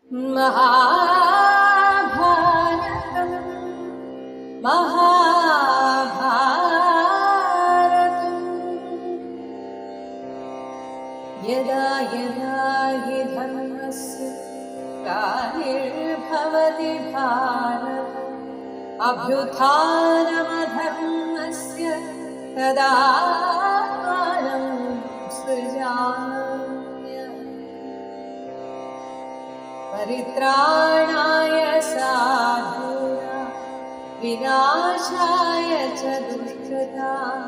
महाभारतं महाभारतम् यदा यदा हि धर्मस्य ग्लानिर्भवति भारत अभ्युत्थानमधर्मस्य तदात्मानं सृजाम्यहम् परित्राणाय साधूनां विनाशाय च दुष्कृतां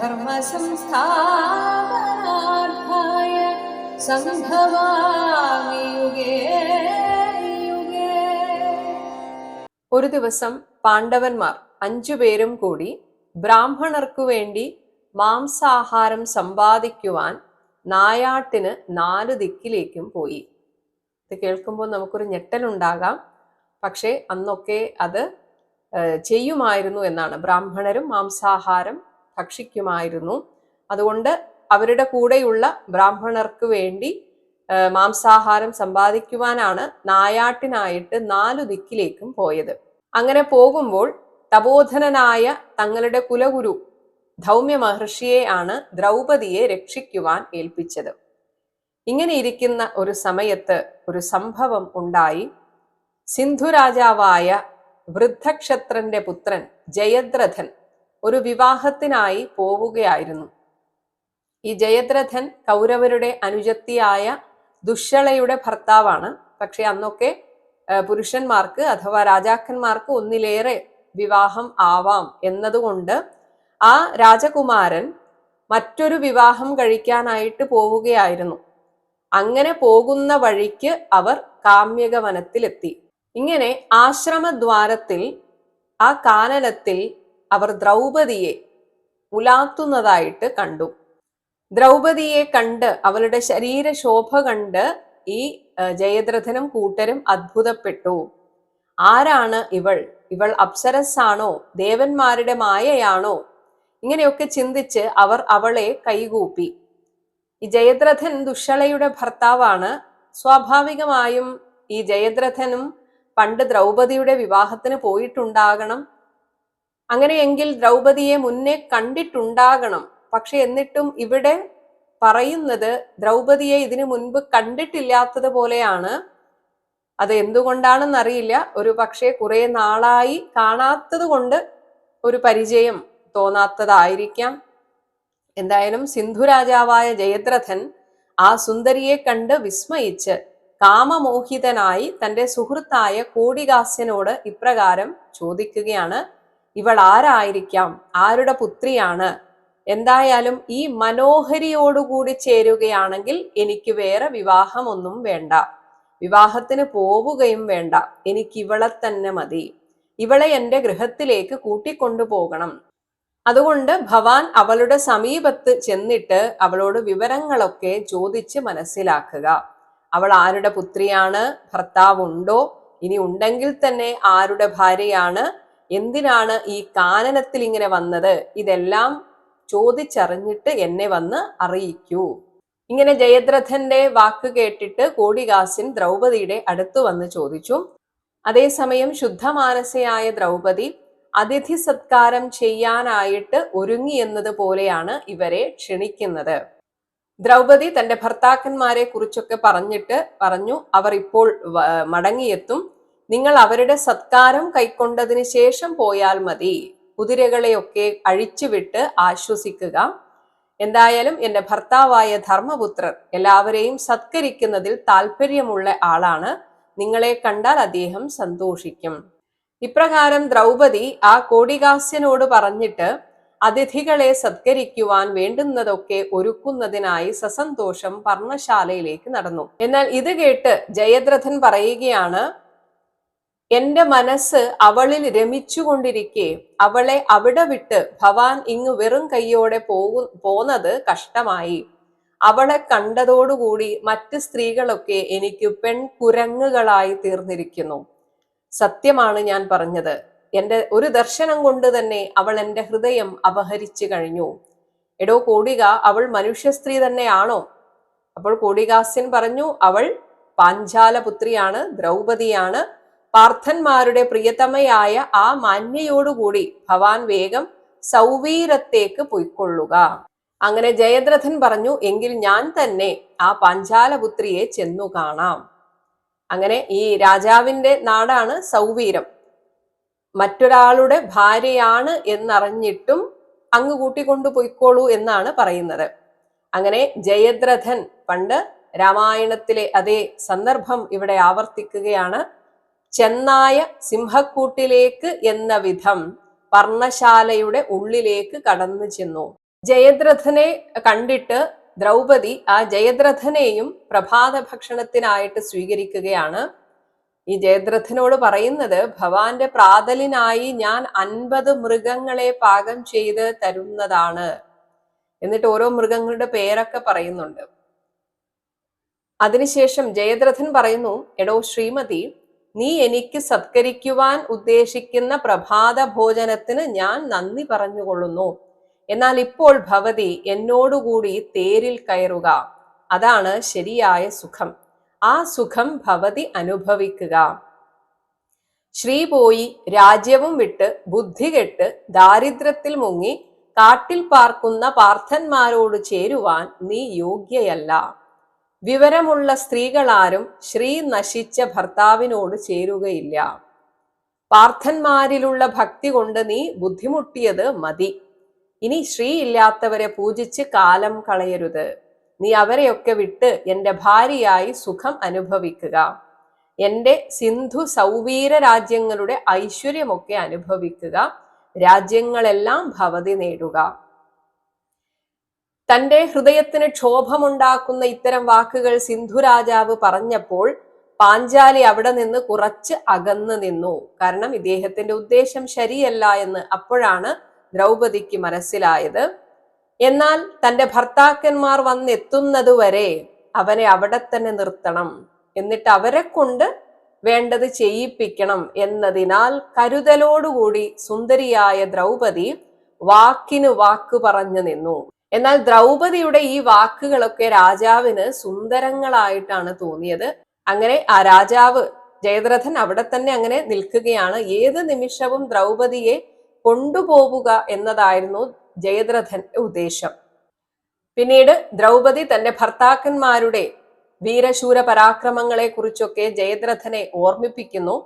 धर्मसंस्थापनार्थाय സംഭവാമി യുഗേ യുഗേ. ഒരു ദിവസം പാണ്ഡവന്മാർ 5 പേരും കൂടി ബ്രാഹ്മണർക്കു വേണ്ടി മാംസാഹാരം സമ്പാദിക്കുവാൻ നായാട്ടിന് 4 ദിക്കിലേക്കും പോയി. ഇത് കേൾക്കുമ്പോൾ നമുക്കൊരു ഞെട്ടലുണ്ടാകാം. പക്ഷേ അന്നൊക്കെ അത് ചെയ്യുമായിരുന്നു എന്നാണ്. ബ്രാഹ്മണരും മാംസാഹാരം ഭക്ഷിക്കുമായിരുന്നു. അതുകൊണ്ട് അവരുടെ കൂടെയുള്ള ബ്രാഹ്മണർക്ക് വേണ്ടി മാംസാഹാരം സമ്പാദിക്കുവാനാണ് നായാട്ടിനായിട്ട് 4 ദിക്കിലേക്കും പോയത്. അങ്ങനെ പോകുമ്പോൾ തപോധനനായ തങ്ങളുടെ കുലഗുരു ധൗമ്യ മഹർഷിയെ ആണ് ദ്രൗപദിയെ രക്ഷിക്കുവാൻ ഏൽപ്പിച്ചത്. ഇങ്ങനെ ഇരിക്കുന്ന ഒരു സമയത്ത് ഒരു സംഭവം ഉണ്ടായി. സിന്ധു രാജാവായ വൃദ്ധക്ഷത്രന്റെ പുത്രൻ ജയദ്രഥൻ ഒരു വിവാഹത്തിനായി പോവുകയായിരുന്നു. ഈ ജയദ്രഥൻ കൗരവരുടെ അനുജത്തിയായ ദുശ്ശളയുടെ ഭർത്താവാണ്. പക്ഷെ അന്നൊക്കെ പുരുഷന്മാർക്ക് അഥവാ രാജാക്കന്മാർക്ക് ഒന്നിലേറെ വിവാഹം ആവാം എന്നതുകൊണ്ട് ആ രാജകുമാരൻ മറ്റൊരു വിവാഹം കഴിക്കാനായിട്ട് പോവുകയായിരുന്നു. അങ്ങനെ പോകുന്ന വഴിക്ക് അവർ കാമ്യക വനത്തിലെത്തി. ഇങ്ങനെ ആശ്രമദ്വാരത്തിൽ ആ കാനനത്തിൽ അവർ ദ്രൗപദിയെ ഉലാത്തുന്നതായിട്ട് കണ്ടു. ദ്രൗപദിയെ കണ്ട് അവളുടെ ശരീരശോഭ കണ്ട് ഈ ജയദ്രഥനും കൂട്ടരും അത്ഭുതപ്പെട്ടു. ആരാണ് ഇവൾ? ഇവൾ അപ്സരസാണോ? ദേവന്മാരുടെ മായയാണോ? ഇങ്ങനെയൊക്കെ ചിന്തിച്ച് അവർ അവളെ കൈകൂപ്പി. ഈ ജയദ്രഥൻ ദുശ്ശളയുടെ ഭർത്താവാണ്. സ്വാഭാവികമായും ഈ ജയദ്രഥനും പണ്ട് ദ്രൗപദിയുടെ വിവാഹത്തിന് പോയിട്ടുണ്ടാകണം. അങ്ങനെയെങ്കിൽ ദ്രൗപദിയെ മുന്നേ കണ്ടിട്ടുണ്ടാകണം. പക്ഷെ എന്നിട്ടും ഇവിടെ പറയുന്നത് ദ്രൗപദിയെ ഇതിനു മുൻപ് കണ്ടിട്ടില്ലാത്തത് പോലെയാണ്. അത് എന്തുകൊണ്ടാണെന്നറിയില്ല. ഒരു പക്ഷേ കുറെ നാളായി കാണാത്തത് കൊണ്ട് ഒരു പരിചയം തോന്നാത്തതായിരിക്കാം. എന്തായാലും സിന്ധു രാജാവായ ജയദ്രഥൻ ആ സുന്ദരിയെ കണ്ട് വിസ്മയിച്ച് കാമമോഹിതനായി തന്റെ സുഹൃത്തായ കോടികാസ്യനോട് ഇപ്രകാരം ചോദിക്കുകയാണ്: ഇവൾ ആരായിരിക്കാം? ആരുടെ പുത്രിയാണ്? എന്തായാലും ഈ മനോഹരിയോടുകൂടി ചേരുകയാണെങ്കിൽ എനിക്ക് വേറെ വിവാഹമൊന്നും വേണ്ട, വിവാഹത്തിന് പോവുകയും വേണ്ട. എനിക്ക് ഇവളെ തന്നെ മതി. ഇവളെ എൻ്റെ ഗൃഹത്തിലേക്ക് കൂട്ടിക്കൊണ്ടുപോകണം. അതുകൊണ്ട് ഭവാൻ അവളുടെ സമീപത്ത് ചെന്നിട്ട് അവളോട് വിവരങ്ങളൊക്കെ ചോദിച്ച് മനസ്സിലാക്കുക. അവൾ ആരുടെ പുത്രിയാണ്? ഭർത്താവുണ്ടോ? ഇനി ഉണ്ടെങ്കിൽ തന്നെ ആരുടെ ഭാര്യയാണ്? എന്തിനാണ് ഈ കാനനത്തിൽ ഇങ്ങനെ വന്നത്? ഇതെല്ലാം ചോദിച്ചറിഞ്ഞിട്ട് എന്നെ വന്ന് അറിയിക്കൂ. ഇങ്ങനെ ജയദ്രഥന്റെ വാക്ക് കേട്ടിട്ട് കോടികാസ്യൻ ദ്രൗപദിയുടെ അടുത്ത് വന്ന് ചോദിച്ചു. അതേസമയം ശുദ്ധമാനസയായ ദ്രൗപദി അതിഥി സത്കാരം ചെയ്യാനായിട്ട് ഒരുങ്ങി എന്നത് പോലെയാണ് ഇവരെ ക്ഷണിക്കുന്നത്. ദ്രൗപദി തന്റെ ഭർത്താക്കന്മാരെ കുറിച്ചൊക്കെ പറഞ്ഞു, അവർ ഇപ്പോൾ മടങ്ങിയെത്തും. നിങ്ങൾ അവരുടെ സത്കാരം കൈക്കൊണ്ടതിന് ശേഷം പോയാൽ മതി. കുതിരകളെയൊക്കെ അഴിച്ചുവിട്ട് ആശ്വസിക്കുക. എന്തായാലും എൻ്റെ ഭർത്താവായ ധർമ്മപുത്രർ എല്ലാവരെയും സത്കരിക്കുന്നതിൽ താല്പര്യമുള്ള ആളാണ്. നിങ്ങളെ കണ്ടാൽ അദ്ദേഹം സന്തോഷിക്കും. ഇപ്രകാരം ദ്രൗപദി ആ കോടികാസ്യനോട് പറഞ്ഞിട്ട് അതിഥികളെ സത്കരിക്കുവാൻ വേണ്ടുന്നതൊക്കെ ഒരുക്കുന്നതിനായി സസന്തോഷം പർണശാലയിലേക്ക് നടന്നു. എന്നാൽ ഇത് കേട്ട് ജയദ്രഥൻ പറയുകയാണ്: എന്റെ മനസ്സ് അവളിൽ രമിച്ചുകൊണ്ടിരിക്കെ അവളെ അവിടെ വിട്ട് ഭവാൻ ഇങ്ങ് വെറും കൈയോടെ പോന്നത് കഷ്ടമായി. അവളെ കണ്ടതോടുകൂടി മറ്റ് സ്ത്രീകളൊക്കെ എനിക്ക് പെൺകുരങ്ങുകളായി തീർന്നിരിക്കുന്നു. സത്യമാണ് ഞാൻ പറഞ്ഞത്. എൻ്റെ ഒരു ദർശനം കൊണ്ട് തന്നെ അവൾ എൻ്റെ ഹൃദയം അപഹരിച്ചു കഴിഞ്ഞു. എടോ കോടിക, അവൾ മനുഷ്യ സ്ത്രീ തന്നെയാണോ? അപ്പോൾ കോടികാസ്യൻ പറഞ്ഞു, അവൾ പാഞ്ചാലപുത്രിയാണ്, ദ്രൗപദിയാണ്. പാർത്ഥന്മാരുടെ പ്രിയതമയായ ആ മാന്യയോടുകൂടി ഭവാൻ വേഗം സൗവീരത്തേക്ക് പൊയ്ക്കൊള്ളുക. അങ്ങനെ ജയദ്രഥൻ പറഞ്ഞു, എങ്കിൽ ഞാൻ തന്നെ ആ പാഞ്ചാലപുത്രിയെ ചെന്നു കാണാം. അങ്ങനെ ഈ രാജാവിന്റെ നാടാണ് സൗവീരം. മറ്റൊരാളുടെ ഭാര്യയാണ് എന്നറിഞ്ഞിട്ടും അങ്ങ് കൂട്ടിക്കൊണ്ടു പൊയ്ക്കോളൂ എന്നാണ് പറയുന്നത്. അങ്ങനെ ജയദ്രഥൻ, പണ്ട് രാമായണത്തിലെ അതേ സന്ദർഭം ഇവിടെ ആവർത്തിക്കുകയാണ്. ചെന്നായ സിംഹക്കൂട്ടിലേക്ക് എന്ന വിധം പർണശാലയുടെ ഉള്ളിലേക്ക് കടന്നു ചെന്നു. ജയദ്രഥനെ കണ്ടിട്ട് ദ്രൗപദി ആ ജയദ്രഥനെയും പ്രഭാത ഭക്ഷണത്തിനായിട്ട് സ്വീകരിക്കുകയാണ്. ഈ ജയദ്രഥനോട് പറയുന്നത്, ഭവാന്റെ പ്രാതലിനായി ഞാൻ 50 മൃഗങ്ങളെ പാകം ചെയ്ത് തരുന്നതാണ്. എന്നിട്ട് ഓരോ മൃഗങ്ങളുടെ പേരൊക്കെ പറയുന്നുണ്ട്. അതിനുശേഷം ജയദ്രഥൻ പറയുന്നു, എടോ ശ്രീമതി, നീ എനിക്ക് സത്കരിക്കുവാൻ ഉദ്ദേശിക്കുന്ന പ്രഭാത ഭോജനത്തിന് ഞാൻ നന്ദി പറഞ്ഞുകൊള്ളുന്നു. എന്നാൽ ഇപ്പോൾ ഭവതി എന്നോടുകൂടി തേരിൽ കയറുക. അതാണ് ശരിയായ സുഖം. ആ സുഖം ഭവതി അനുഭവിക്കുക. ശ്രീ പോയി രാജ്യവും വിട്ട് ബുദ്ധി കെട്ട് ദാരിദ്ര്യത്തിൽ മുങ്ങി കാട്ടിൽ പാർക്കുന്ന പാർത്ഥന്മാരോട് ചേരുവാൻ നീ യോഗ്യയല്ല. വിവരമുള്ള സ്ത്രീകളാരും ശ്രീ നശിച്ച ഭർത്താവിനോട് ചേരുകയില്ല. പാർത്ഥന്മാരിലുള്ള ഭക്തി കൊണ്ട് നീ ബുദ്ധിമുട്ടിയത് മതി. ഇനി ശ്രീ ഇല്ലാത്തവരെ പൂജിച്ച് കാലം കളയരുത്. നീ അവരെയൊക്കെ വിട്ട് എൻ്റെ ഭാര്യയായി സുഖം അനുഭവിക്കുക. എൻ്റെ സിന്ധു സൗവീര രാജ്യങ്ങളുടെ ഐശ്വര്യമൊക്കെ അനുഭവിക്കുക. രാജ്യങ്ങളെല്ലാം ഭവതി നേടുക. തൻ്റെ ഹൃദയത്തിന് ക്ഷോഭമുണ്ടാക്കുന്ന ഇത്തരം വാക്കുകൾ സിന്ധു രാജാവ് പറഞ്ഞപ്പോൾ പാഞ്ചാലി അവിടെ നിന്ന് കുറച്ച് അകന്നു നിന്നു. കാരണം ഇദ്ദേഹത്തിന്റെ ഉദ്ദേശം ശരിയല്ല എന്ന് അപ്പോഴാണ് ദ്രൗപദിക്ക് മനസ്സിലായത്. എന്നാൽ തൻ്റെ ഭർത്താക്കന്മാർ വന്നെത്തുന്നതുവരെ അവനെ അവിടെ തന്നെ നിർത്തണം, എന്നിട്ട് അവരെ കൊണ്ട് വേണ്ടത് ചെയ്യിപ്പിക്കണം എന്നതിനാൽ കരുതലോടുകൂടി സുന്ദരിയായ ദ്രൗപദി വാക്കിന് വാക്ക് പറഞ്ഞു നിന്നു. എന്നാൽ ദ്രൗപദിയുടെ ഈ വാക്കുകളൊക്കെ രാജാവിന് സുന്ദരങ്ങളായിട്ടാണ് തോന്നിയത്. അങ്ങനെ ആ രാജാവ് ജയദ്രഥൻ അവിടെ തന്നെ അങ്ങനെ നിൽക്കുകയാണ്. ഏത് നിമിഷവും ദ്രൗപദിയെ കൊണ്ടുപോവുക എന്നതായിരുന്നു ജയദ്രഥന്റെ ഉദ്ദേശം. പിന്നീട് ദ്രൗപദി തന്റെ ഭർത്താക്കന്മാരുടെ വീരശൂര പരാക്രമങ്ങളെ കുറിച്ചൊക്കെ ജയദ്രഥനെ ഓർമ്മിപ്പിക്കുന്നു.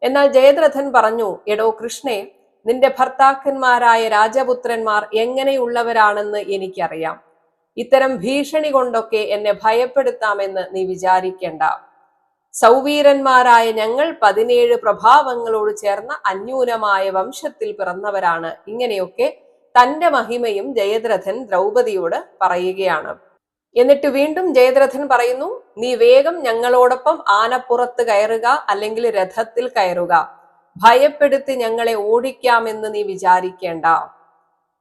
എന്നാൽ ജയദ്രഥൻ പറഞ്ഞു, എടോ കൃഷ്ണേ, നിന്റെ ഭർത്താക്കന്മാരായ രാജപുത്രന്മാർ എങ്ങനെയുള്ളവരാണെന്ന് എനിക്കറിയാം. ഇത്തരം ഭീഷണി കൊണ്ടൊക്കെ എന്നെ ഭയപ്പെടുത്താമെന്ന് നീ വിചാരിക്കേണ്ട. സൗവീരന്മാരായ ഞങ്ങൾ 17 പ്രഭാവങ്ങളോട് ചേർന്ന അന്യൂനമായ വംശത്തിൽ പിറന്നവരാണ്. ഇങ്ങനെയൊക്കെ തന്റെ മഹിമയും ജയദ്രഥൻ ദ്രൗപദിയോട് പറയുകയാണ്. എന്നിട്ട് വീണ്ടും ജയദ്രഥൻ പറയുന്നു, നീ വേഗം ഞങ്ങളോടൊപ്പം ആനപ്പുറത്ത് കയറുക, അല്ലെങ്കിൽ രഥത്തിൽ കയറുക. ഭയപ്പെടുത്തി ഞങ്ങളെ ഓടിക്കാമെന്ന് നീ വിചാരിക്കേണ്ട.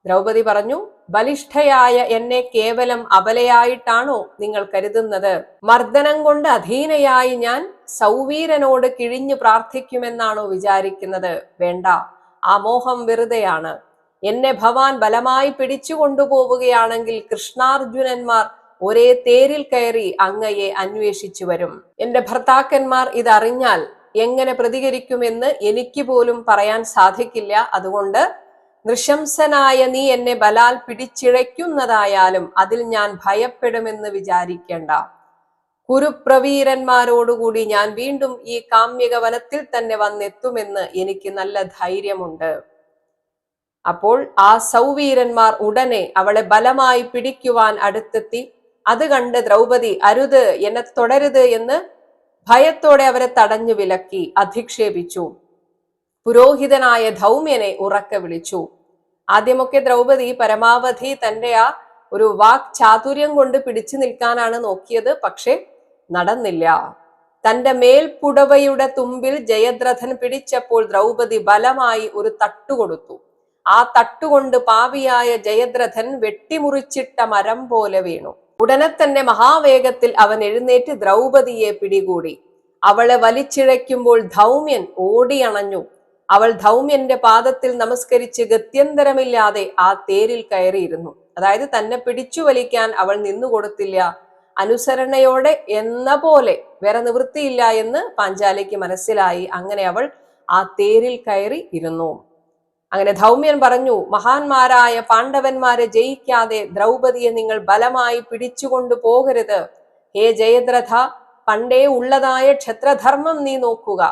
ദ്രൗപദി പറഞ്ഞു, ബലിഷ്ഠയായ എന്നെ കേവലം അബലയായിട്ടാണോ നിങ്ങൾ കരുതുന്നത്? മർദ്ദനം കൊണ്ട് അധീനയായി ഞാൻ സൗവീരനോട് കിഴിഞ്ഞു പ്രാർത്ഥിക്കുമെന്നാണോ വിചാരിക്കുന്നത്? വേണ്ട, ആ മോഹം വെറുതെയാണ്. എന്നെ ഭവാൻ ബലമായി പിടിച്ചു കൊണ്ടുപോവുകയാണെങ്കിൽ കൃഷ്ണാർജുനന്മാർ ഒരേ തേരിൽ കയറി അങ്ങയെ അന്വേഷിച്ചു വരും. എന്റെ ഭർത്താക്കന്മാർ ഇതറിഞ്ഞാൽ എങ്ങനെ പ്രതികരിക്കുമെന്ന് എനിക്ക് പോലും പറയാൻ സാധിക്കില്ല. അതുകൊണ്ട് നൃശംസനായ നീ എന്നെ ബലാൽ പിടിച്ചിഴയ്ക്കുന്നതായാലും അതിൽ ഞാൻ ഭയപ്പെടുമെന്ന് വിചാരിക്കേണ്ട. കുരുപ്രവീരന്മാരോടുകൂടി ഞാൻ വീണ്ടും ഈ കാമ്യക വനത്തിൽ തന്നെ വന്നെത്തുമെന്ന് എനിക്ക് നല്ല ധൈര്യമുണ്ട്. അപ്പോൾ ആ സൗവീരന്മാർ ഉടനെ അവളെ ബലമായി പിടിക്കുവാൻ അടുത്തെത്തി. അത് കണ്ട് ദ്രൗപദി, അരുത്, എന്നെ തുടരുത് എന്ന് ഭയത്തോടെ അവരെ തടഞ്ഞു വിലക്കി, അധിക്ഷേപിച്ചു. പുരോഹിതനായ ധൗമ്യനെ ഉറക്കെ വിളിച്ചു. ആദ്യമൊക്കെ ദ്രൗപദി പരമാവധി തന്റെ ആ ഒരു വാക് ചാതുര്യം കൊണ്ട് പിടിച്ചു നിൽക്കാനാണ് നോക്കിയത്. പക്ഷെ നടന്നില്ല. തന്റെ മേൽപ്പുടവയുടെ തുമ്പിൽ ജയദ്രഥൻ പിടിച്ചപ്പോൾ ദ്രൗപദി ബലമായി ഒരു തട്ടുകൊടുത്തു. ആ തട്ടുകൊണ്ട് പാവിയായ ജയദ്രഥൻ വെട്ടിമുറിച്ചിട്ട മരം പോലെ വീണു. ഉടനെ തന്നെ മഹാവേഗത്തിൽ അവൻ എഴുന്നേറ്റ് ദ്രൗപദിയെ പിടികൂടി. അവളെ വലിച്ചിഴയ്ക്കുമ്പോൾ ധൗമ്യൻ ഓടിയണഞ്ഞു. അവൾ ധൗമ്യന്റെ പാദത്തിൽ നമസ്കരിച്ച് ഗത്യന്തരമില്ലാതെ ആ തേരിൽ കയറിയിരുന്നു. അതായത് തന്നെ പിടിച്ചു വലിക്കാൻ അവൾ നിന്നുകൊടുത്തില്ല. അനുസരണയോടെ എന്ന പോലെ വേറെ നിവൃത്തിയില്ല എന്ന് പാഞ്ചാലിക്ക് മനസ്സിലായി. അങ്ങനെ അവൾ ആ തേരിൽ കയറി ഇരുന്നു. അങ്ങനെ ധൗമ്യൻ പറഞ്ഞു, മഹാന്മാരായ പാണ്ഡവന്മാരെ ജയിക്കാതെ ദ്രൗപദിയെ നിങ്ങൾ ബലമായി പിടിച്ചുകൊണ്ടു പോകരുത്. ഹേ ജയദ്രഥ, പണ്ടേ ഉള്ളതായ ക്ഷത്രധർമ്മം നീ നോക്കുക.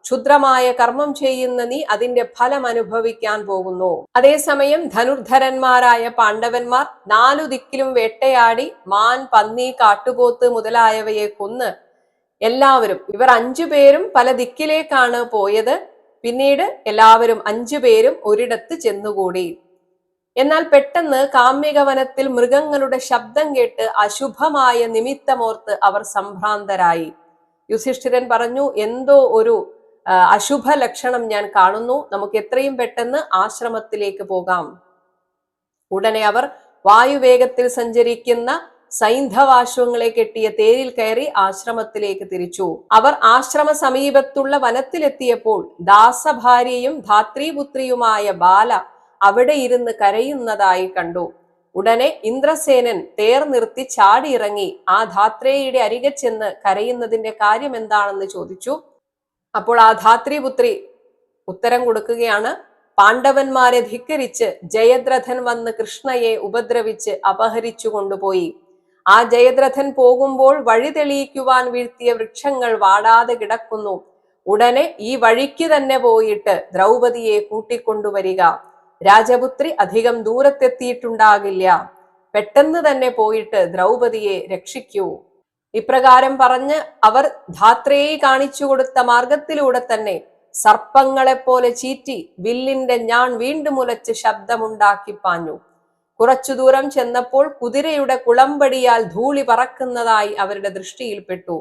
ക്ഷുദ്രമായ കർമ്മം ചെയ്യുന്ന നീ അതിന്റെ ഫലം അനുഭവിക്കാൻ പോകുന്നു. അതേസമയം ധനുർധരന്മാരായ പാണ്ഡവന്മാർ 4 ദിക്കിലും വേട്ടയാടി മാൻ, പന്നി, കാട്ടുപോത്ത് മുതലായവയെ കൊന്ന് എല്ലാവരും, ഇവർ 5 പേരും പല ദിക്കിലേക്കാണ് പോയത്. പിന്നീട് എല്ലാവരും 5 പേരും ഒരിടത്ത് ചെന്നുകൂടി. എന്നാൽ പെട്ടെന്ന് കാമ്യകവനത്തിൽ മൃഗങ്ങളുടെ ശബ്ദം കേട്ട് അശുഭമായ നിമിത്തമോർത്ത് അവർ സംഭ്രാന്തരായി. യുധിഷ്ഠിരൻ പറഞ്ഞു, എന്തോ ഒരു അശുഭ ലക്ഷണം ഞാൻ കാണുന്നു, നമുക്ക് എത്രയും പെട്ടെന്ന് ആശ്രമത്തിലേക്ക് പോകാം. ഉടനെ അവർ വായുവേഗത്തിൽ സഞ്ചരിക്കുന്ന സൈന്ധവാശ്വങ്ങളെ കെട്ടിയ തേരിൽ കയറി ആശ്രമത്തിലേക്ക് തിരിച്ചു. അവർ ആശ്രമ സമീപത്തുള്ള വനത്തിലെത്തിയപ്പോൾ ദാസഭാര്യയും ധാത്രീപുത്രിയുമായ ബാല അവിടെ ഇരുന്ന് കരയുന്നതായി കണ്ടു. ഉടനെ ഇന്ദ്രസേനൻ തേർ നിർത്തി ചാടിയിറങ്ങി ആ ധാത്രേയുടെ അരികെ ചെന്ന് കരയുന്നതിന്റെ കാര്യം എന്താണെന്ന് ചോദിച്ചു. അപ്പോൾ ആ ധാത്രീപുത്രി ഉത്തരം കൊടുക്കുകയാണ്, പാണ്ഡവന്മാരെ ധിക്കരിച്ച് ജയദ്രഥൻ വന്ന് കൃഷ്ണയെ ഉപദ്രവിച്ച് അപഹരിച്ചു കൊണ്ടുപോയി. ആ ജയദ്രഥൻ പോകുമ്പോൾ വഴി തെളിയിക്കുവാൻ വീഴ്ത്തിയ വൃക്ഷങ്ങൾ വാടാതെ കിടക്കുന്നു. ഉടനെ ഈ വഴിക്ക് തന്നെ പോയിട്ട് ദ്രൗപദിയെ കൂട്ടിക്കൊണ്ടുവരിക. രാജപുത്രി അധികം ദൂരത്തെത്തിയിട്ടുണ്ടാകില്ല. പെട്ടെന്ന് തന്നെ പോയിട്ട് ദ്രൗപദിയെ രക്ഷിക്കൂ. ഇപ്രകാരം പറഞ്ഞ് അവർ ധാത്രയെ കാണിച്ചു കൊടുത്ത മാർഗത്തിലൂടെ തന്നെ സർപ്പങ്ങളെപ്പോലെ ചീറ്റി വില്ലിന്റെ ഞാൺ വീണ്ടും ഉലച്ച് ശബ്ദമുണ്ടാക്കി പാഞ്ഞു. കുറച്ചു ദൂരം ചെന്നപ്പോൾ കുതിരയുടെ കുളമ്പടിയാൽ ധൂളി പറക്കുന്നതായി അവരുടെ ദൃഷ്ടിയിൽപ്പെട്ടു.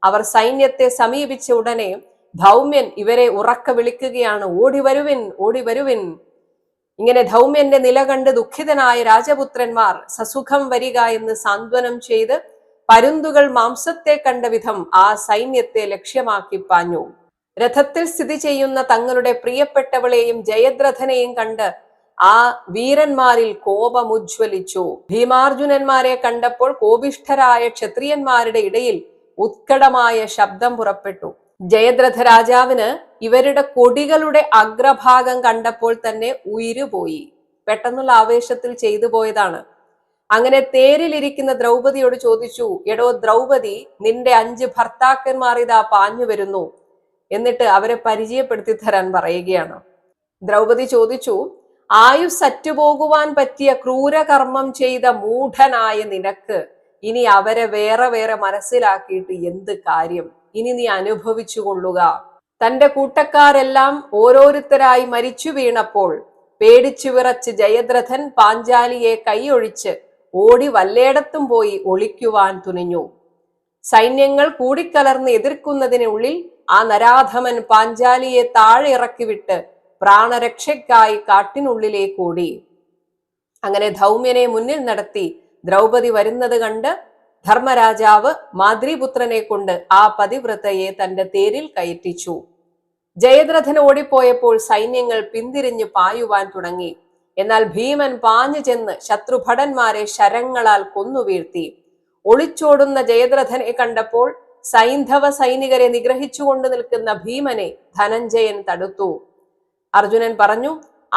അവർ സൈന്യത്തെ സമീപിച്ച ഉടനെ ധൗമ്യൻ ഇവരെ ഉറക്ക വിളിക്കുകയാണ്, ഓടി വരുവിൻ, ഓടി വരുവിൻ. ഇങ്ങനെ ധൗമ്യന്റെ നില കണ്ട് ദുഃഖിതനായ രാജപുത്രന്മാർ സസുഖം വരിക എന്ന് സാന്ത്വനം ചെയ്ത് പരുന്തുകൾ മാംസത്തെ കണ്ട വിധം ആ സൈന്യത്തെ ലക്ഷ്യമാക്കി പാഞ്ഞു. രഥത്തിൽ സ്ഥിതി ചെയ്യുന്ന തങ്ങളുടെ പ്രിയപ്പെട്ടവളെയും ജയദ്രഥനെയും കണ്ട് ആ വീരന്മാരിൽ കോപമുജ്വലിച്ചു. ഭീമാർജുനന്മാരെ കണ്ടപ്പോൾ കോപിഷ്ഠരായ ക്ഷത്രിയന്മാരുടെ ഇടയിൽ ഉത്കടമായ ശബ്ദം പുറപ്പെട്ടു. ജയദ്രഥ രാജാവിന് ഇവരുടെ കൊടികളുടെ അഗ്രഭാഗം കണ്ടപ്പോൾ തന്നെ ഉയിരുപോയി. പെട്ടെന്നുള്ള ആവേശത്തിൽ ചെയ്തു പോയതാണ്. അങ്ങനെ തേരിലിരിക്കുന്ന ദ്രൗപദിയോട് ചോദിച്ചു, എടോ ദ്രൗപദി, നിന്റെ 5 ഭർത്താക്കന്മാർ ഇതാ പാഞ്ഞു വരുന്നു. എന്നിട്ട് അവരെ പരിചയപ്പെടുത്തി തരാൻ പറയുകയാണ്. ദ്രൗപദി ചോദിച്ചു, ആയുസ് അറ്റുപോകുവാൻ പറ്റിയ ക്രൂരകർമ്മം ചെയ്ത മൂഢനായ നിനക്ക് ഇനി അവരെ വേറെ വേറെ മനസ്സിലാക്കിയിട്ട് എന്ത് കാര്യം? ഇനി നീ അനുഭവിച്ചു കൊള്ളുക. തന്റെ കൂട്ടക്കാരെല്ലാം ഓരോരുത്തരായി മരിച്ചു വീണപ്പോൾ പേടിച്ചു വിറച്ച് ജയദ്രഥൻ പാഞ്ചാലിയെ കൈയൊഴിച്ച് ഓടി വല്ലേടത്തും പോയി ഒളിക്കുവാൻ തുനിഞ്ഞു. സൈന്യങ്ങൾ കൂടിക്കലർന്ന് എതിർക്കുന്നതിനുള്ളിൽ ആ നരാധമൻ പാഞ്ചാലിയെ താഴെ ഇറക്കിവിട്ട് പ്രാണരക്ഷയ്ക്കായി കാട്ടിനുള്ളിലേക്ക് ഓടി. അങ്ങനെ ധൗമ്യനെ മുന്നിൽ നടത്തി ദ്രൗപദി വരുന്നത് കണ്ട് ധർമ്മരാജാവ് മാദ്രീപുത്രനെ കൊണ്ട് ആ പതിവ്രതയെ തന്റെ തേരിൽ കയറ്റിച്ചു. ജയദ്രഥൻ ഓടിപ്പോയപ്പോൾ സൈന്യങ്ങൾ പിന്തിരിഞ്ഞ് പായുവാൻ തുടങ്ങി. എന്നാൽ ഭീമൻ പാഞ്ഞു ചെന്ന് ശത്രുഭടന്മാരെ ശരങ്ങളാൽ കൊന്നുവീഴ്ത്തി. ഒളിച്ചോടുന്ന ജയദ്രഥനെ കണ്ടപ്പോൾ സൈന്ധവ സൈനികരെ നിഗ്രഹിച്ചുകൊണ്ട് നിൽക്കുന്ന ഭീമനെ ധനഞ്ജയൻ തടുത്തു. അർജുനൻ പറഞ്ഞു,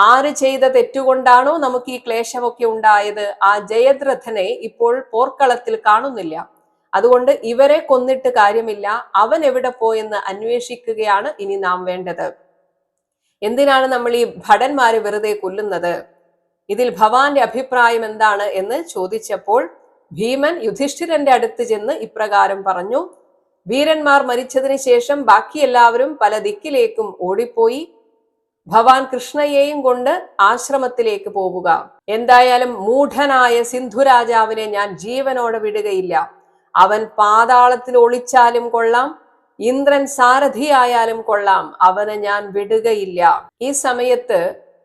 ആര് ചെയ്ത തെറ്റുകൊണ്ടാണോ നമുക്ക് ഈ ക്ലേശമൊക്കെ ഉണ്ടായത്? ആ ജയദ്രഥനെ ഇപ്പോൾ പോർക്കളത്തിൽ കാണുന്നില്ല. അതുകൊണ്ട് ഇവരെ കൊന്നിട്ട് കാര്യമില്ല. അവൻ എവിടെ പോയെന്ന് അന്വേഷിക്കുകയാണ് ഇനി നാം വേണ്ടത്. എന്തിനാണ് നമ്മൾ ഈ ഭടന്മാരെ വെറുതെ കൊല്ലുന്നത്? ഇതിൽ ഭവാന്റെ അഭിപ്രായം എന്താണ് എന്ന് ചോദിച്ചപ്പോൾ ഭീമൻ യുധിഷ്ഠിരന്റെ അടുത്ത് ചെന്ന് ഇപ്രകാരം പറഞ്ഞു, വീരന്മാർ മരിച്ചതിന് ശേഷം ബാക്കി എല്ലാവരും പല ദിക്കിലേക്കും ഓടിപ്പോയി. ഭവാൻ കൃഷ്ണയെയും കൊണ്ട് ആശ്രമത്തിലേക്ക് പോവുക. എന്തായാലും മൂഢനായ സിന്ധുരാജാവിനെ ഞാൻ ജീവനോടെ വിടുകയില്ല. അവൻ പാതാളത്തിൽ ഒളിച്ചാലും കൊള്ളാം, ഇന്ദ്രൻ സാരഥിയായാലും കൊള്ളാം, അവനെ ഞാൻ വിടുകയില്ല. ഈ സമയത്ത്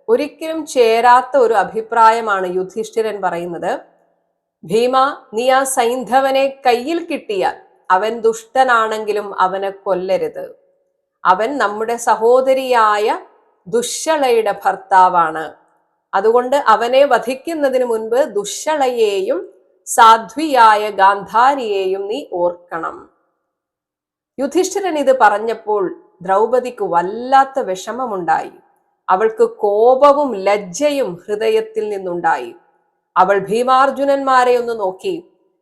ഒരിക്കലും ചേരാത്ത ഒരു അഭിപ്രായമാണ് യുധിഷ്ഠിരൻ പറയുന്നത്. ഭീമ, നീ ആ സൈന്ധവനെ കയ്യിൽ കിട്ടിയാൽ അവൻ ദുഷ്ടനാണെങ്കിലും അവനെ കൊല്ലരുത്. അവൻ നമ്മുടെ സഹോദരിയായ ദുശ്ശളയുടെ ഭർത്താവാണ്. അതുകൊണ്ട് അവനെ വധിക്കുന്നതിന് മുൻപ് ദുശ്ശളയെയും സാധ്വിയായ ഗാന്ധാരിയെയും നീ ഓർക്കണം. യുധിഷ്ഠിരൻ ഇത് പറഞ്ഞപ്പോൾ ദ്രൗപദിക്ക് വല്ലാത്ത വിഷമമുണ്ടായി. അവൾക്ക് കോപവും ലജ്ജയും ഹൃദയത്തിൽ നിന്നുണ്ടായി. അവൾ ഭീമാർജുനന്മാരെ ഒന്ന് നോക്കി,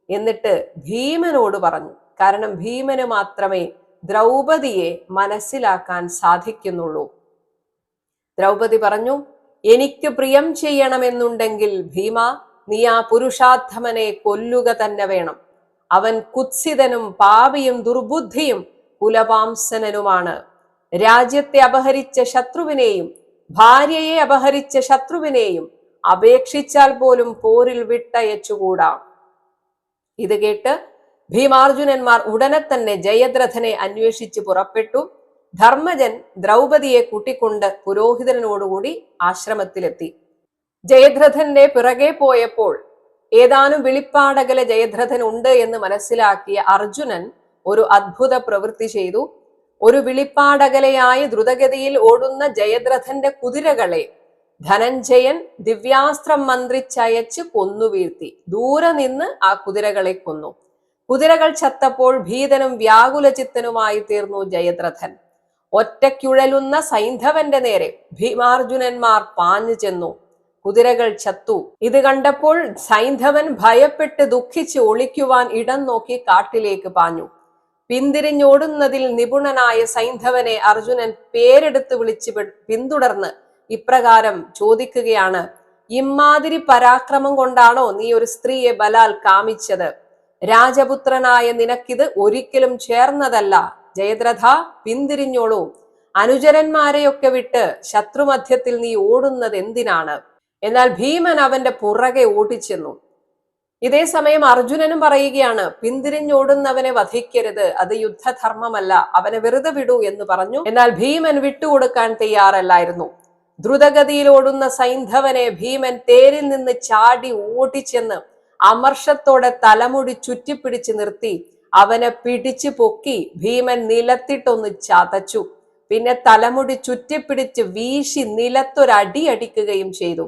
എന്നിട്ട് ഭീമനോട് പറഞ്ഞു. കാരണം ഭീമന് മാത്രമേ ദ്രൗപദിയെ മനസ്സിലാക്കാൻ സാധിക്കുന്നുള്ളൂ. ദ്രൗപദി പറഞ്ഞു, എനിക്ക് പ്രിയം ചെയ്യണമെന്നുണ്ടെങ്കിൽ ഭീമ, നീ ആ പുരുഷാധമനെ കൊല്ലുക തന്നെ വേണം. അവൻ കുത്സിതനും പാപിയും ദുർബുദ്ധിയും കുലപാംസനനുമാണ്. രാജ്യത്തെ അപഹരിച്ച ശത്രുവിനെയും ഭാര്യയെ അപഹരിച്ച ശത്രുവിനെയും അപേക്ഷിച്ചാൽ പോലും പോരിൽ വിട്ടയച്ചുകൂടാ. ഇത് കേട്ട് ഭീമാർജുനന്മാർ ഉടനെ തന്നെ ജയദ്രഥനെ അന്വേഷിച്ച് പുറപ്പെട്ടു. ധർമ്മജൻ ദ്രൗപദിയെ കൂട്ടിക്കൊണ്ട് പുരോഹിതനോടുകൂടി ആശ്രമത്തിലെത്തി. ജയദ്രഥന്റെ പിറകെ പോയപ്പോൾ ഏതാനും വിളിപ്പാടകലെ ജയദ്രഥൻ ഉണ്ട് എന്ന് മനസ്സിലാക്കിയ അർജുനൻ ഒരു അത്ഭുത പ്രവൃത്തി ചെയ്തു. ഒരു വിളിപ്പാടകലയായ ദ്രുതഗതിയിൽ ഓടുന്ന ജയദ്രഥന്റെ കുതിരകളെ ധനഞ്ജയൻ ദിവ്യാസ്ത്രം മന്ത്രിച്ചയച്ച് കൊന്നുവീഴ്ത്തി. ദൂരെ നിന്ന് ആ കുതിരകളെ കൊന്നു. കുതിരകൾ ചത്തപ്പോൾ ഭീതനും വ്യാകുലചിത്തനുമായി തീർന്നു ജയദ്രഥൻ. ഒറ്റയ്ക്കുഴലുന്ന സൈന്ധവന്റെ നേരെ ഭീമാർജുനന്മാർ പാഞ്ഞു ചെന്നു. കുതിരകൾ ചത്തു. ഇത് കണ്ടപ്പോൾ സൈന്ധവൻ ഭയപ്പെട്ട് ദുഃഖിച്ച് ഒളിക്കുവാൻ ഇടം നോക്കി കാട്ടിലേക്ക് പാഞ്ഞു. പിന്തിരിഞ്ഞോടുന്നതിൽ നിപുണനായ സൈന്ധവനെ അർജുനൻ പേരെടുത്ത് വിളിച്ച് പിന്തുടർന്ന് ഇപ്രകാരം ചോദിക്കുകയാണ്, ഇമ്മാതിരി പരാക്രമം കൊണ്ടാണോ നീ ഒരു സ്ത്രീയെ ബലാൽ കാമിച്ചത്? രാജപുത്രനായ നിനക്കിത് ഒരിക്കലും ചേർന്നതല്ല. ജയദ്രഥ, പിന്തിരിഞ്ഞോളൂ. അനുചരന്മാരെയൊക്കെ വിട്ട് ശത്രുമധ്യത്തിൽ നീ ഓടുന്നത് എന്തിനാണ്? എന്നാൽ ഭീമൻ അവന്റെ പുറകെ ഓടിച്ചെന്നു. ഇതേ സമയം അർജുനനും പറയുകയാണ്, പിന്തിരിഞ്ഞോടുന്നവനെ വധിക്കരുത്, അത് യുദ്ധധർമ്മമല്ല, അവനെ വെറുതെ വിടൂ എന്ന് പറഞ്ഞു. എന്നാൽ ഭീമൻ വിട്ടുകൊടുക്കാൻ തയ്യാറല്ലായിരുന്നു. ദ്രുതഗതിയിൽ ഓടുന്ന സൈന്ധവനെ ഭീമൻ തേരിൽ നിന്ന് ചാടി ഓടിച്ചെന്ന് അമർഷത്തോടെ തലമുടി ചുറ്റിപ്പിടിച്ച് നിർത്തി അവനെ പിടിച്ചു പൊക്കി ഭീമൻ നിലത്തിട്ടൊന്ന് ചതച്ചു. പിന്നെ തലമുടി ചുറ്റിപ്പിടിച്ച് വീശി നിലത്തൊരടി അടിക്കുകയും ചെയ്തു.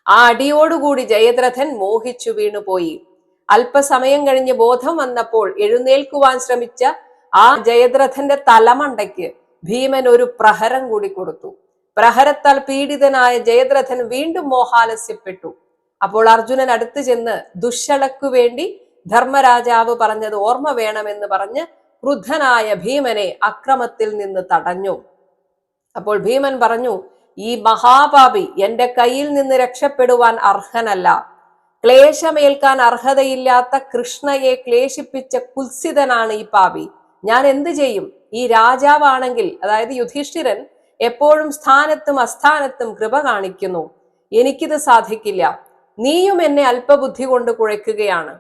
ആ അടിയോടുകൂടി ജയദ്രഥൻ മോഹിച്ചു വീണുപോയി. അല്പസമയം കഴിഞ്ഞ് ബോധം വന്നപ്പോൾ എഴുന്നേൽക്കുവാൻ ശ്രമിച്ച ആ ജയദ്രഥന്റെ തലമണ്ടയ്ക്ക് ഭീമൻ ഒരു പ്രഹരം കൂടി കൊടുത്തു. പ്രഹരത്താൽ പീഡിതനായ ജയദ്രഥൻ വീണ്ടും മോഹാലസ്യപ്പെട്ടു. അപ്പോൾ അർജുനൻ അടുത്തു ചെന്ന് ദുശ്ശളക്കു വേണ്ടി ധർമ്മരാജാവ് പറഞ്ഞത് ഓർമ്മ വേണമെന്ന് പറഞ്ഞ് ക്രുദ്ധനായ ഭീമനെ അക്രമത്തിൽ നിന്ന് തടഞ്ഞു. അപ്പോൾ ഭീമൻ പറഞ്ഞു, ഈ മഹാപാപി എന്റെ കയ്യിൽ നിന്ന് രക്ഷപ്പെടുവാൻ അർഹനല്ല. ക്ലേശമേൽക്കാൻ അർഹതയില്ലാത്ത കൃഷ്ണയെ ക്ലേശിപ്പിച്ച കുത്സിതനാണ് ഈ പാപി. ഞാൻ എന്ത് ചെയ്യും? ഈ രാജാവാണെങ്കിൽ, അതായത് യുധിഷ്ഠിരൻ, എപ്പോഴും സ്ഥാനത്തും അസ്ഥാനത്തും കൃപ കാണിക്കുന്നു. എനിക്കിത് സാധിക്കില്ല. നീയും എന്നെ അല്പബുദ്ധി കൊണ്ട് കുഴയ്ക്കുകയാണ്.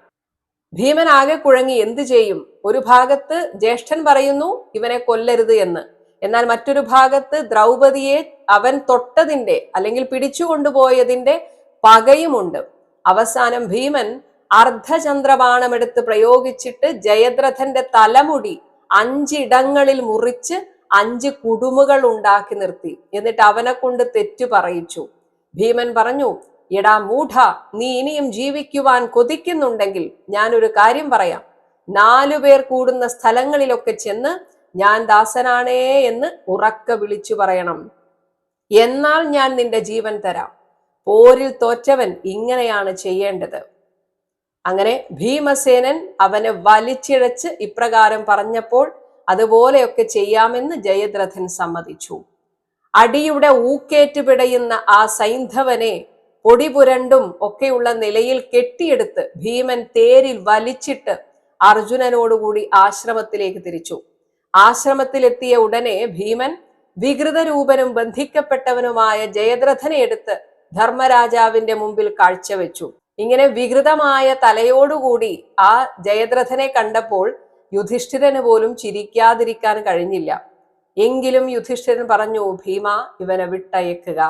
ഭീമൻ ആകെ കുഴങ്ങി എന്തു ചെയ്യും? ഒരു ഭാഗത്ത് ജ്യേഷ്ഠൻ പറയുന്നു ഇവനെ കൊല്ലരുത് എന്ന്, എന്നാൽ മറ്റൊരു ഭാഗത്ത് ദ്രൗപദിയെ അവൻ തൊട്ടതിന്റെ അല്ലെങ്കിൽ പിടിച്ചുകൊണ്ടുപോയതിന്റെ പകയുമുണ്ട്. അവസാനം ഭീമൻ അർദ്ധചന്ദ്രബാണമെടുത്ത് പ്രയോഗിച്ചിട്ട് ജയദ്രഥന്റെ തലമുടി 5 ഇടങ്ങളിൽ മുറിച്ച് 5 കുടുമുകൾ ഉണ്ടാക്കി നിർത്തി. എന്നിട്ട് അവനെ കൊണ്ട് തെറ്റു പറയിച്ചു. ഭീമൻ പറഞ്ഞു, എടാ മൂഢ, നീ ഇനിയും ജീവിക്കുവാൻ കൊതിക്കുന്നുണ്ടെങ്കിൽ ഞാനൊരു കാര്യം പറയാം. 4 പേർ കൂടുന്ന സ്ഥലങ്ങളിലൊക്കെ ചെന്ന് ഞാൻ ദാസനാണേ എന്ന് ഉറക്കെ വിളിച്ചു പറയണം. എന്നാൽ ഞാൻ നിന്റെ ജീവൻ തരാം. പോരിൽ തോറ്റവൻ ഇങ്ങനെയാണ് ചെയ്യേണ്ടത്. അങ്ങനെ ഭീമസേനൻ അവനെ വലിച്ചിഴച്ച് ഇപ്രകാരം പറഞ്ഞപ്പോൾ അതുപോലെയൊക്കെ ചെയ്യാമെന്ന് ജയദ്രഥൻ സമ്മതിച്ചു. അടിയുടെ ഊക്കേറ്റ് പിടയുന്ന ആ സൈന്ധവനെ പൊടിപുരണ്ടും ഒക്കെയുള്ള നിലയിൽ കെട്ടിയെടുത്ത് ഭീമൻ തേരിൽ വലിച്ചിട്ട് അർജുനനോടുകൂടി ആശ്രമത്തിലേക്ക് തിരിച്ചു. ആശ്രമത്തിലെത്തിയ ഉടനെ ഭീമൻ വികൃതരൂപനും ബന്ധിക്കപ്പെട്ടവനുമായ ജയദ്രഥനെ എടുത്ത് ധർമ്മരാജാവിന്റെ മുമ്പിൽ കാഴ്ചവെച്ചു. ഇങ്ങനെ വികൃതമായ തലയോടുകൂടി ആ ജയദ്രഥനെ കണ്ടപ്പോൾ യുധിഷ്ഠിരന് പോലും ചിരിക്കാതിരിക്കാൻ കഴിഞ്ഞില്ല. എങ്കിലും യുധിഷ്ഠിരൻ പറഞ്ഞു, ഭീമ, ഇവനെ വിട്ടയക്കുക.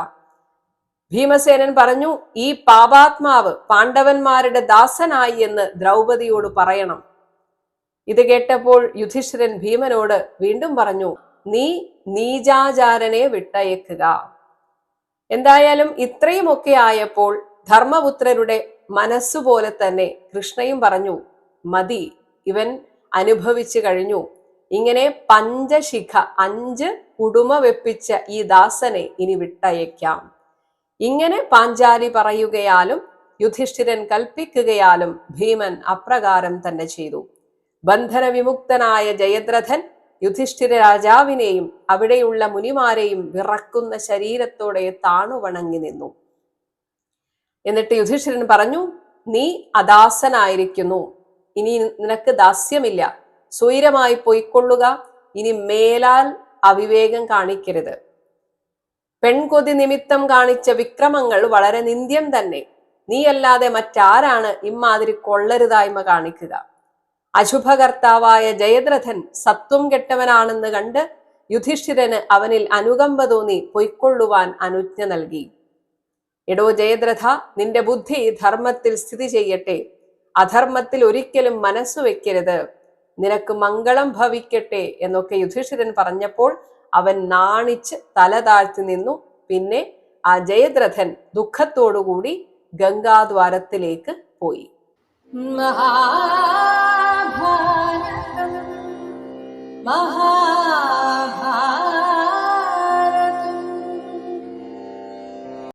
ഭീമസേനൻ പറഞ്ഞു, ഈ പാപാത്മാവ് പാണ്ഡവന്മാരുടെ ദാസനായി എന്ന് ദ്രൗപദിയോട് പറയണം. ഇത് കേട്ടപ്പോൾ യുധിഷ്ഠിരൻ ഭീമനോട് വീണ്ടും പറഞ്ഞു, നീ നീചാചാരനെ വിട്ടയക്കുക. എന്തായാലും ഇത്രയുമൊക്കെ ആയപ്പോൾ ധർമ്മപുത്രരുടെ മനസ്സുപോലെ തന്നെ കൃഷ്ണയും പറഞ്ഞു, മതി, ഇവൻ അനുഭവിച്ചു കഴിഞ്ഞു. ഇങ്ങനെ പഞ്ചശിഖ 5 കുടുമ വെപ്പിച്ച ഈ ദാസനെ ഇനി വിട്ടയക്കാം. ഇങ്ങനെ പാഞ്ചാലി പറയുകയാലും യുധിഷ്ഠിരൻ കൽപ്പിക്കുകയാലും ഭീമൻ അപ്രകാരം തന്നെ ചെയ്തു. ബന്ധന വിമുക്തനായ ജയദ്രഥൻ യുധിഷ്ഠിര രാജാവിനെയും അവിടെയുള്ള മുനിമാരെയും വിറക്കുന്ന ശരീരത്തോടെ താണുവണങ്ങി നിന്നു. എന്നിട്ട് യുധിഷ്ഠിരൻ പറഞ്ഞു, നീ അദാസനായിരിക്കുന്നു, ഇനി നിനക്ക് ദാസ്യമില്ല, സ്വൈരമായി പൊയ്ക്കൊള്ളുക, ഇനി മേലാൽ അവിവേകം കാണിക്കരുത്. പെൺകൊതി നിമിത്തം കാണിച്ച വിക്രമങ്ങൾ വളരെ നിന്ദ്യം തന്നെ. നീയല്ലാതെ മറ്റാരാണ് ഇമ്മാതിരി കൊള്ളരുതായ്മ കാണിക്കുക? അശുഭകർത്താവായ ജയദ്രഥൻ സത്വം കെട്ടവനാണെന്ന് കണ്ട് യുധിഷ്ഠിരന് അവനിൽ അനുകമ്പ തോന്നി പൊയ്ക്കൊള്ളുവാൻ അനുജ്ഞ നൽകി. എടോ ജയദ്രഥ, നിന്റെ ബുദ്ധി ധർമ്മത്തിൽ സ്ഥിതി ചെയ്യട്ടെ, അധർമ്മത്തിൽ ഒരിക്കലും മനസ്സു വെക്കരുത്, നിനക്ക് മംഗളം ഭവിക്കട്ടെ എന്നൊക്കെ യുധിഷ്ഠിരൻ പറഞ്ഞപ്പോൾ അവൻ നാണിച്ച് തല താഴ്ത്തി നിന്നു. പിന്നെ ആ ജയദ്രഥൻ ദുഃഖത്തോടുകൂടി ഗംഗാദ്വാരത്തിലേക്ക് പോയി. മഹാ